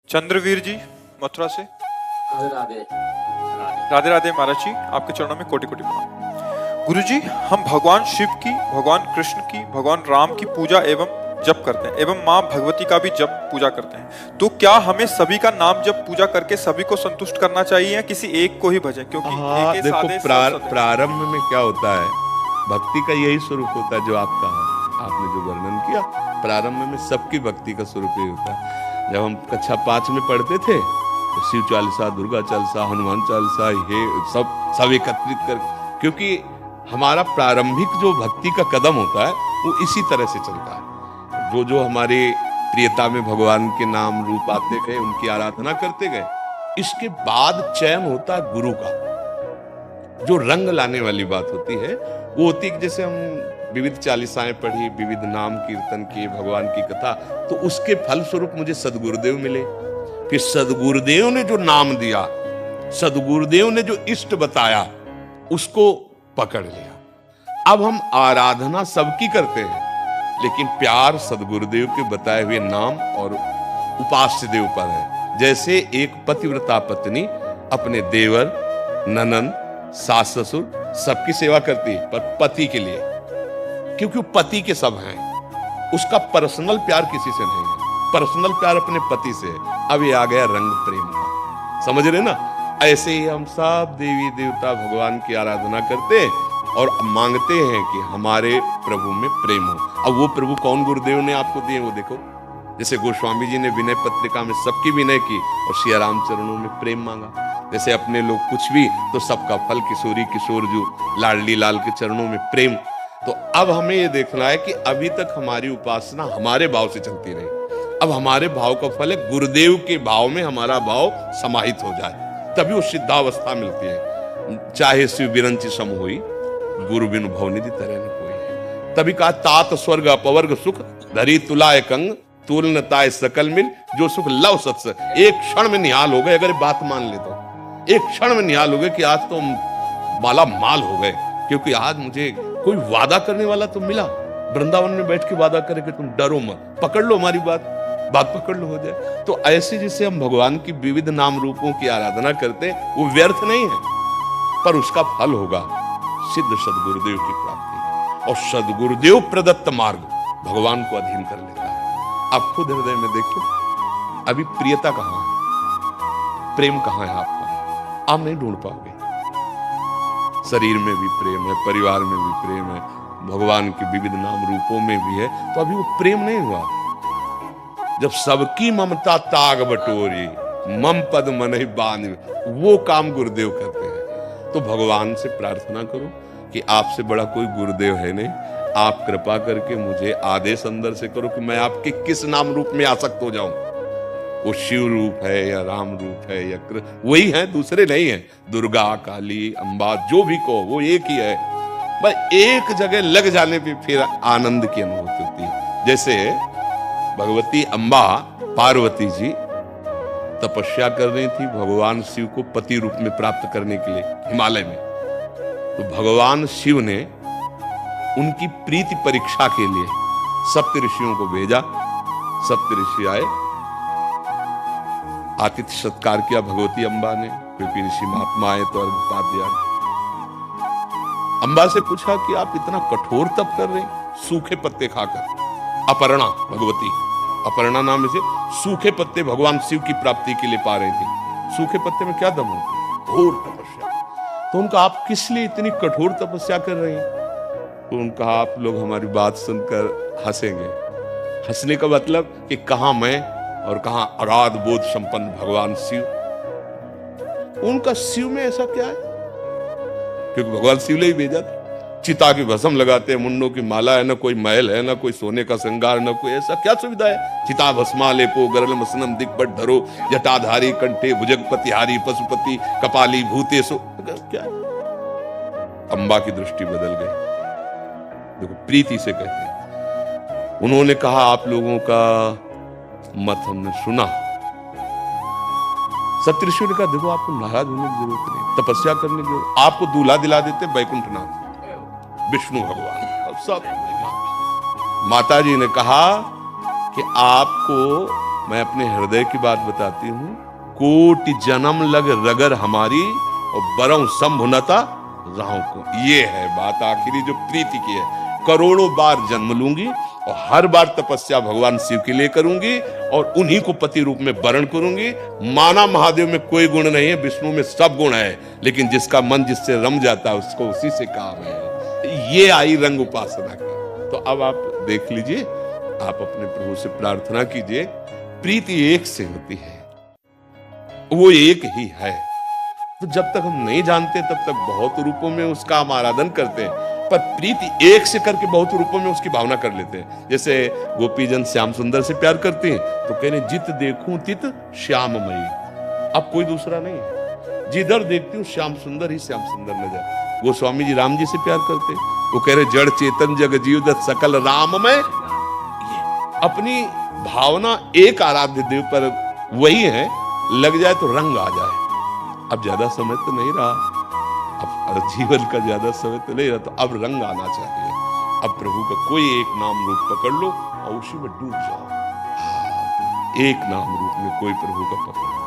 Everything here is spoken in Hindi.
चंद्रवीर जी मथुरा से। राधे राधे। राधे राधे महाराज जी, आपके चरणों में कोटि कोटि प्रणाम। गुरु जी, हम भगवान शिव की, भगवान कृष्ण की, भगवान राम की पूजा एवं जप करते हैं एवं माँ भगवती का भी जप पूजा करते हैं, तो क्या हमें सभी का नाम जप पूजा करके सभी को संतुष्ट करना चाहिए या किसी एक को ही भजें? क्योंकि एक देखो साधे सब सधे। प्रारंभ में क्या होता है, भक्ति का यही स्वरूप होता है जो आपने जो वर्णन किया। प्रारंभ में सबकी भक्ति का स्वरूप यही होता है। जब हम कक्षा 5 में पढ़ते थे तो शिव चालीसा, दुर्गा चालीसा, हनुमान चालीसा, ये सब एकत्रित कर, क्योंकि हमारा प्रारंभिक जो भक्ति का कदम होता है वो इसी तरह से चलता है। जो हमारे प्रियता में भगवान के नाम रूप आते गए, उनकी आराधना करते गए, इसके बाद चयन होता है गुरु का। जो रंग लाने वाली बात होती है वो होती है कि जैसे हम विविध चालीसाएं पढ़ी, विविध नाम कीर्तन किए, भगवान की कथा, तो उसके फल स्वरूप मुझे सदगुरुदेव मिले। फिर सदगुरुदेव ने जो नाम दिया, सदगुरुदेव ने जो इष्ट बताया, उसको पकड़ लिया। अब हम आराधना सबकी करते हैं, लेकिन प्यार सदगुरुदेव के बताए हुए नाम और उपास्य देव पर है। जैसे एक पतिव्रता पत्नी अपने देवर, ननंद, सास ससुर सबकी सेवा करती है, पर पति के लिए, क्योंकि वो पति के सब हैं, उसका पर्सनल प्यार किसी से नहीं है, पर्सनल प्यार अपने पति से है। अब ये आ गया रंग प्रेम का, समझ रहे ना? ऐसे ही हम सब देवी देवता भगवान की आराधना करते हैं और मांगते हैं कि हमारे प्रभु में प्रेम हो। अब वो प्रभु कौन गुरुदेव ने आपको दिए वो देखो। जैसे गोस्वामी जी ने विनय पत्रिका में सबकी विनय की और सिया राम चरणों में प्रेम मांगा। जैसे अपने लोग कुछ भी तो सबका फल किशोरी किशोर जो लाडली लाल के चरणों में प्रेम। तो अब हमें ये देखना है कि अभी तक हमारी उपासना हमारे भाव से चलती रही, अब हमारे भाव का फल है गुरुदेव के भाव में हमारा भाव समाहित हो जाए, तभी वो सिद्धावस्था मिलती है। चाहे शिव बिरंची सम होई, गुरु बिनु भवनिधि तरह न कोई। तभी कहा तात स्वर्ग अपवर्ग सुख धरी तुलाय कंग तुल न ताय सकल मिल जो सुख लव सत्स। एक क्षण में निहाल हो गए, अगर बात मान ले तो एक क्षण में निहाल हो गए कि आज तो माला माल हो गए, क्योंकि आज मुझे कोई वादा करने वाला तो मिला। वृंदावन में बैठ के वादा करे कि तुम डरो मत, पकड़ लो हमारी बात पकड़ लो, हो जाए। तो ऐसे जिसे हम भगवान की विविध नाम रूपों की आराधना करते हैं वो व्यर्थ नहीं है, पर उसका फल होगा सिद्ध सदगुरुदेव की प्राप्ति, और सदगुरुदेव प्रदत्त मार्ग भगवान को अधीन कर लेता है। आप खुद हृदय में देखो, अभी प्रियता कहां है, प्रेम कहां है आपका? आप नहीं ढूंढ पाओगे। शरीर में भी प्रेम है, परिवार में भी प्रेम है, भगवान के विविध नाम रूपों में भी है, तो अभी वो प्रेम नहीं हुआ। जब सबकी ममता ताग बटोरी मम पद मन ही बांध, वो काम गुरुदेव करते हैं। तो भगवान से प्रार्थना करो कि आपसे बड़ा कोई गुरुदेव है नहीं, आप कृपा करके मुझे आदेश अंदर से करो कि मैं आपके किस नाम रूप में आसक्त हो जाऊं। वो शिव रूप है या राम रूप है या वही है, दूसरे नहीं है। दुर्गा, काली, अम्बा, जो भी कहो वो एक ही है। बस एक जगह लग जाने पे फिर आनंद की अनुभूति होती है। जैसे भगवती अम्बा पार्वती जी तपस्या कर रही थी भगवान शिव को पति रूप में प्राप्त करने के लिए हिमालय में, तो भगवान शिव ने उनकी प्रीति परीक्षा के लिए सप्त ऋषियों को भेजा। सप्त ऋषि आए, आतिथ्य सत्कार किया भगवती अम्बा ने, क्योंकि ऋषि महात्मा आए तो अर्घ्य दिया। अम्बा से पूछा कि आप इतना कठोर तप कर रहे हैं सूखे पत्ते खाकर। अपर्णा, भगवती अपर्णा नाम से सूखे पत्ते भगवान शिव की प्राप्ति के लिए पा रहे थे। सूखे पत्ते में क्या दम होती है? घोर तपस्या। तो उनका आप किस लिए इतनी कठोर तपस्या कर रहे हैं? तो उनका आप लोग हमारी बात सुनकर हंसेंगे। हंसने का मतलब कि कहां मैं और कहां अगाध बोध संपन्न भगवान शिव। उनका शिव में ऐसा क्या है? क्योंकि भगवान शिव ने ही भेजा था। चिता की भस्म लगाते हैं, मुंडों की माला है, ना कोई महल है, ना कोई सोने का श्रृंगार, ना कोई ऐसा क्या सुविधा है? चिता भस्मा लेपो गरल मसनम दिग्बट धरो जटाधारी कंठे भुजगपतिहारी पशुपति कपाली भूतेशो। क्या है? अम्बा की दृष्टि बदल गई। देखो, प्रीति से कहते हैं। उन्होंने कहा आप लोगों का मत हमने सुना। सप्तऋषि ने कहा देखो आपको नाराज होने की जरूरत नहीं, तपस्या करने की जरूरत, आपको दूल्हा दिला देते बैकुंठनाथ विष्णु भगवान और सब। माता जी ने कहा कि आपको मैं अपने हृदय की बात बताती हूँ। कोटि जन्म लग रगर हमारी और बरौं संभुनता राहों को। ये है बात आखिरी जो प्रीति की है। करोड़ों बार जन्म लूंगी और हर बार तपस्या भगवान शिव के लिए करूंगी और उन्हीं को पति रूप में वरण करूंगी। माना महादेव में कोई गुण नहीं है, विष्णु में सब गुण है, लेकिन जिसका मन जिससे रम जाता है उसको उसी से काम है। ये आई रंग उपासना की। तो अब आप देख लीजिए, आप अपने प्रभु से प्रार्थना कीजिए। प्रीति एक से होती है, वो एक ही है। तो जब तक हम नहीं जानते तब तक बहुत रूपों में उसका हम आराधन करते हैं, पर प्रीति एक से करके बहुत रूपों में उसकी भावना कर लेते हैं। जैसे गोपीजन श्याम सुंदर से प्यार करते हैं तो कह रहे जित देखूं तित श्याममयी, अब कोई दूसरा नहीं है। जिधर देखती हूँ श्याम सुंदर ही श्याम सुंदर नजर। वो स्वामी जी राम जी से प्यार करते हैं, वो कह रहे जड़ चेतन जग जीव दत्त सकल राममय। अपनी भावना एक आराध्य देव पर वही है, लग जाए तो रंग आ जाए। अब ज्यादा समय तो नहीं रहा, अब जीवन का ज्यादा समय तो नहीं रहा, तो अब रंग आना चाहिए। अब प्रभु का कोई एक नाम रूप पकड़ लो और उसी में डूब जाओ। एक नाम रूप में कोई प्रभु का पकड़ लो।